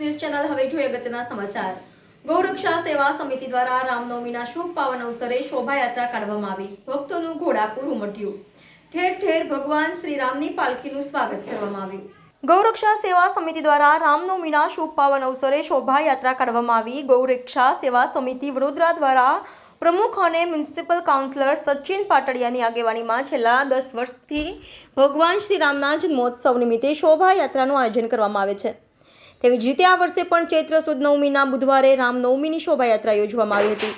News channel હવે જોઈએ અગત્યના સમાચાર। ગૌરક્ષા સેવા સમિતિ દ્વારા રામનવમીના શુભ પાવન અવસરે શોભાયાત્રા કાઢવામાં આવી। ભક્તોનું ઘોડાપુર ઉમટ્યું। ઠેર ઠેર ભગવાન શ્રી રામની પાલખીનું સ્વાગત કરવામાં આવ્યું। ગૌરક્ષા સેવા સમિતિ દ્વારા રામનવમીના શુભ પાવન અવસરે શોભાયાત્રા કાઢવામાં આવી। ગૌરક્ષા સેવા સમિતિ વડોદરા દ્વારા પ્રમુખ અને મ્યુનિસિપલ કાઉન્સિલર સચિન પાટડિયાની આગેવાનીમાં છેલ્લા 10 વર્ષથી ભગવાન શ્રી રામના જન્મોત્સવ નિમિત્તે શોભાયાત્રાનું આયોજન કરવામાં આવે છે। તેવી જ રીતે આ વર્ષે પણ ચૈત્ર સુદ નવમીના બુધવારે રામનવમીની શોભાયાત્રા યોજવામાં આવી હતી।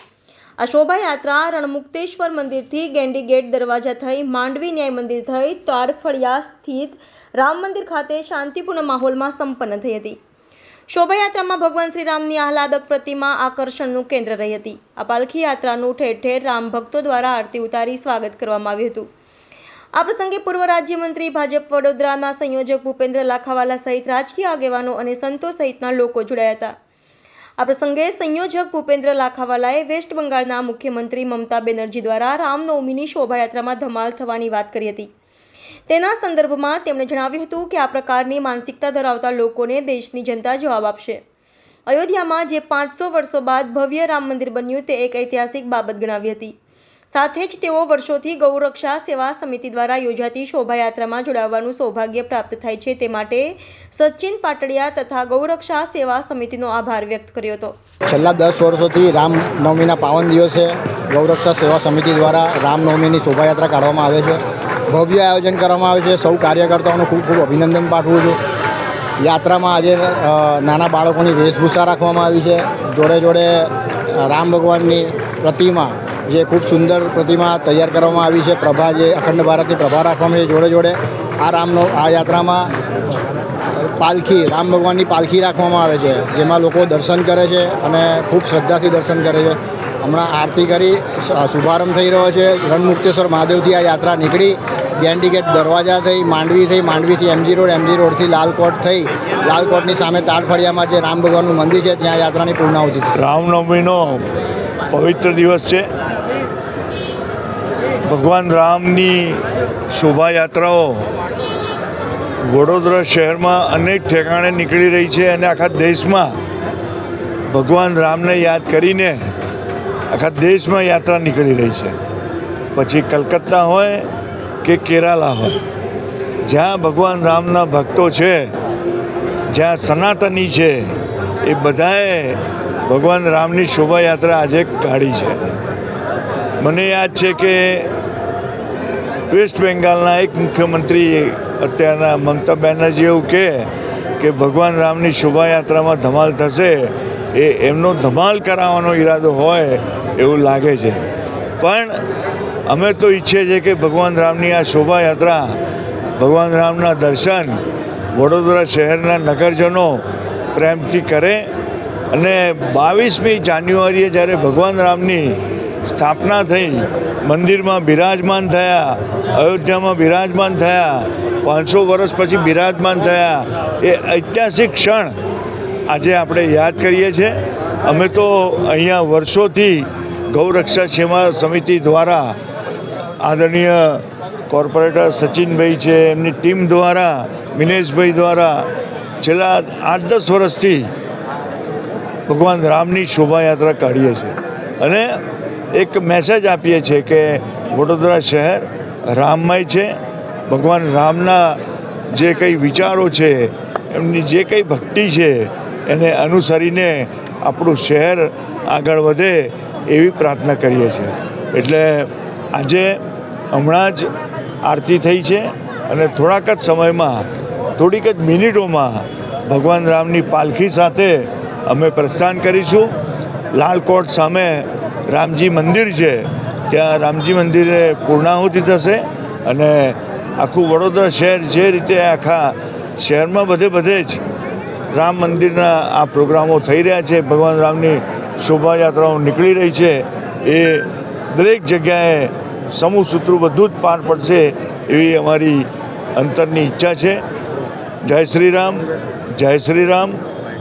આ શોભાયાત્રા રણમુક્તેશ્વર મંદિરથી ગેંડી ગેટ દરવાજા થઈ માંડવી ન્યાય મંદિર થઈ તાડફળિયા સ્થિત રામ મંદિર ખાતે શાંતિપૂર્ણ માહોલમાં સંપન્ન થઈ હતી। શોભાયાત્રામાં ભગવાન શ્રી રામની આહલાદક પ્રતિમા આકર્ષણનું કેન્દ્ર રહી હતી। આ પાલખી યાત્રાનું ઠેર ઠેર રામ ભક્તો દ્વારા આરતી ઉતારી સ્વાગત કરવામાં આવ્યું હતું। આ પ્રસંગે પૂર્વ રાજ્યમંત્રી ભાજપ વડોદરાના સંયોજક ભૂપેન્દ્ર લાખાવાલા સહિત રાજકીય આગેવાનો અને સંતો સહિતના લોકો જોડાયા હતા। આ પ્રસંગે સંયોજક ભૂપેન્દ્ર લાખાવાલાએ વેસ્ટ બંગાળના મુખ્યમંત્રી મમતા બેનર્જી દ્વારા રામનવમીની શોભાયાત્રામાં ધમાલ થવાની વાત કરી હતી। તેના સંદર્ભમાં તેમણે જણાવ્યું હતું કે આ પ્રકારની માનસિકતા ધરાવતા લોકોને દેશની જનતા જવાબ આપશે। અયોધ્યામાં જે 500 વર્ષો બાદ ભવ્ય રામ મંદિર બન્યું તે એક ઐતિહાસિક બાબત ગણાવી હતી। સાથે જ તેઓ વર્ષોથી ગૌરક્ષા સેવા સમિતિ દ્વારા યોજાતી શોભાયાત્રામાં જોડાવાનું સૌભાગ્ય પ્રાપ્ત થાય છે તે માટે સચિન પાટડિયા તથા ગૌરક્ષા સેવા સમિતિનો આભાર વ્યક્ત કર્યો હતો। છેલ્લા 10 વર્ષોથી રામનવમીના પાવન દિવસે ગૌરક્ષા સેવા સમિતિ દ્વારા રામનવમીની શોભાયાત્રા કાઢવામાં આવે છે। ભવ્ય આયોજન કરવામાં આવે છે। સૌ કાર્યકર્તાઓનું ખૂબ ખૂબ અભિનંદન પાઠવું છું। યાત્રામાં આજે નાના બાળકોની વેશભૂષા રાખવામાં આવી છે। જોડે જોડે રામ ભગવાનની પ્રતિમા જે ખૂબ સુંદર પ્રતિમા તૈયાર કરવામાં આવી છે। પ્રભા જે અખંડ ભારતની પ્રભા રાખવામાં આવી છે। જોડે જોડે આ યાત્રામાં પાલખી રામ ભગવાનની પાલખી રાખવામાં આવે છે, જેમાં લોકો દર્શન કરે છે અને ખૂબ શ્રદ્ધાથી દર્શન કરે છે। હમણાં આરતી કરી શુભારંભ થઈ રહ્યો છે। રણમુક્તેશ્વર મહાદેવથી આ યાત્રા નીકળી ગેંડી ગેટ દરવાજા થઈ માંડવીથી એમજી રોડથી લાલકોટ થઈ લાલકોટની સામે તાડફળિયામાં જે રામ ભગવાનનું મંદિર છે ત્યાં યાત્રાની પૂર્ણાહુતિ થઈ। રામનવમીનો પવિત્ર દિવસ છે। ભગવાન રામની શોભાયાત્રાઓ વડોદરા શહેરમાં અનેક ઠેકાણે નીકળી રહી છે અને આખા દેશમાં ભગવાન રામને યાદ કરીને આખા દેશમાં યાત્રા નીકળી રહી છે। પછી કલકત્તા હોય કે કેરાલા હોય, જ્યાં ભગવાન રામના ભક્તો છે, જ્યાં સનાતની છે, એ બધાએ ભગવાન રામની શોભાયાત્રા આજે કાઢી છે। મને યાદ છે કે વેસ્ટ બેંગાલના એક મુખ્યમંત્રી અત્યારના મમતા બેનર્જી એવું કહે કે ભગવાન રામની શોભાયાત્રામાં ધમાલ થશે, એ એમનો ધમાલ કરાવવાનો ઈરાદો હોય એવું લાગે છે। પણ અમે તો ઈચ્છીએ છીએ કે ભગવાન રામની આ શોભાયાત્રા, ભગવાન રામના દર્શન વડોદરા શહેરના નગરજનો પ્રેમથી કરે અને 22મી જાન્યુઆરીએ જ્યારે ભગવાન રામની સ્થાપના થઈ, મંદિરમાં બિરાજમાન થયા, અયોધ્યામાં બિરાજમાન થયા, 500 વર્ષ પછી બિરાજમાન થયા, એ ઐતિહાસિક ક્ષણ આજે આપણે યાદ કરીએ છીએ। અમે તો અહીંયા વર્ષોથી ગૌરક્ષા સેવા સમિતિ દ્વારા આદરણીય કોર્પોરેટર સચિનભાઈ છે, એમની ટીમ દ્વારા, મિનેશભાઈ દ્વારા છેલ્લા 8-10 વર્ષથી ભગવાન રામની શોભાયાત્રા કાઢીએ છીએ અને એક મેસેજ આપીએ છીએ કે વડોદરા શહેર રામમય છે। ભગવાન રામના જે કંઈ વિચારો છે, એમની જે કંઈ ભક્તિ છે, એને અનુસરીને આપણું શહેર આગળ વધે એવી પ્રાર્થના કરીએ છીએ। એટલે આજે હમણાં જ આરતી થઈ છે અને થોડાક જ સમયમાં, થોડીક જ મિનિટોમાં ભગવાન રામની પાલખી સાથે અમે પ્રસ્થાન કરીશું। લાલકોટ સામે રામજી મંદિર છે, ત્યાં રામજી મંદિરે પૂર્ણાહુતિ થશે અને આખું વડોદરા શહેર જે રીતે આખા શહેરમાં બધે જ રામ મંદિરના આ પ્રોગ્રામો થઈ રહ્યા છે, ભગવાન રામની શોભાયાત્રાઓ નીકળી રહી છે, એ દરેક જગ્યાએ સમૂહ સૂત્રો બધું જ પાર પડશે એવી અમારી અંતરની ઈચ્છા છે। જય શ્રી રામ, જય શ્રી રામ,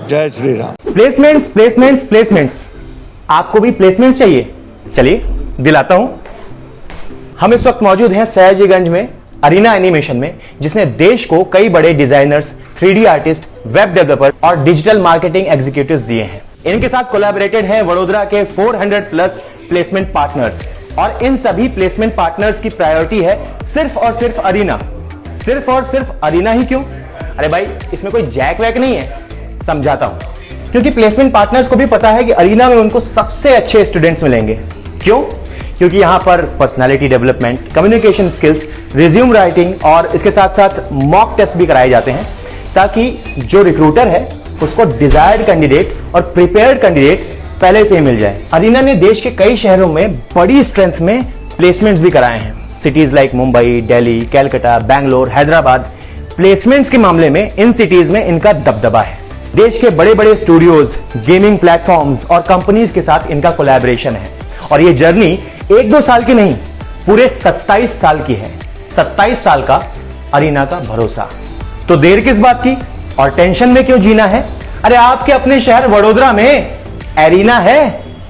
जय Shri Ram. Placements placements placements, आपको भी प्लेसमेंट्स चाहिए? चलिए दिलाता हूं। हम इस वक्त मौजूद हैं सयाजीगंज में अरीना एनिमेशन में, जिसने देश को कई बड़े designers, 3D artist, web developer और डिजिटल मार्केटिंग एग्जीक्यूटिव्स दिए हैं। इनके साथ कोलैबोरेटेड है वडोदरा के 400 प्लस प्लेसमेंट पार्टनर्स और इन सभी प्लेसमेंट पार्टनर्स की प्रायोरिटी है सिर्फ और सिर्फ अरीना। सिर्फ और सिर्फ अरीना ही क्यों? अरे भाई, इसमें कोई जैक वैक नहीं है, समझाता हूं। क्योंकि प्लेसमेंट पार्टनर्स को भी पता है कि अरीना में उनको सबसे अच्छे स्टूडेंट्स मिलेंगे। क्यों? क्योंकि यहां पर personality development, communication skills, resume writing और इसके साथ साथ मॉक टेस्ट भी कराए जाते हैं ताकि जो रिक्रूटर है उसको डिजायर्ड कैंडिडेट और प्रिपेयर्ड कैंडिडेट पहले से ही मिल जाए। अरीना ने देश के कई शहरों में बड़ी स्ट्रेंथ में प्लेसमेंट्स भी कराए हैं। Cities like Mumbai, Delhi, Calcutta, Bangalore, Hyderabad. Placements के मामले में इन सिटीज में इनका दबदबा है। देश के बड़े बड़े स्टूडियोज, गेमिंग प्लेटफॉर्म्स और कंपनीज के साथ इनका कोलैबोरेशन है और ये जर्नी 1-2 साल की नहीं, पूरे 27 साल की है। 27 साल का अरीना का भरोसा। तो देर किस बात की और टेंशन में क्यों जीना है? अरे आपके अपने शहर वडोदरा में एरीना है।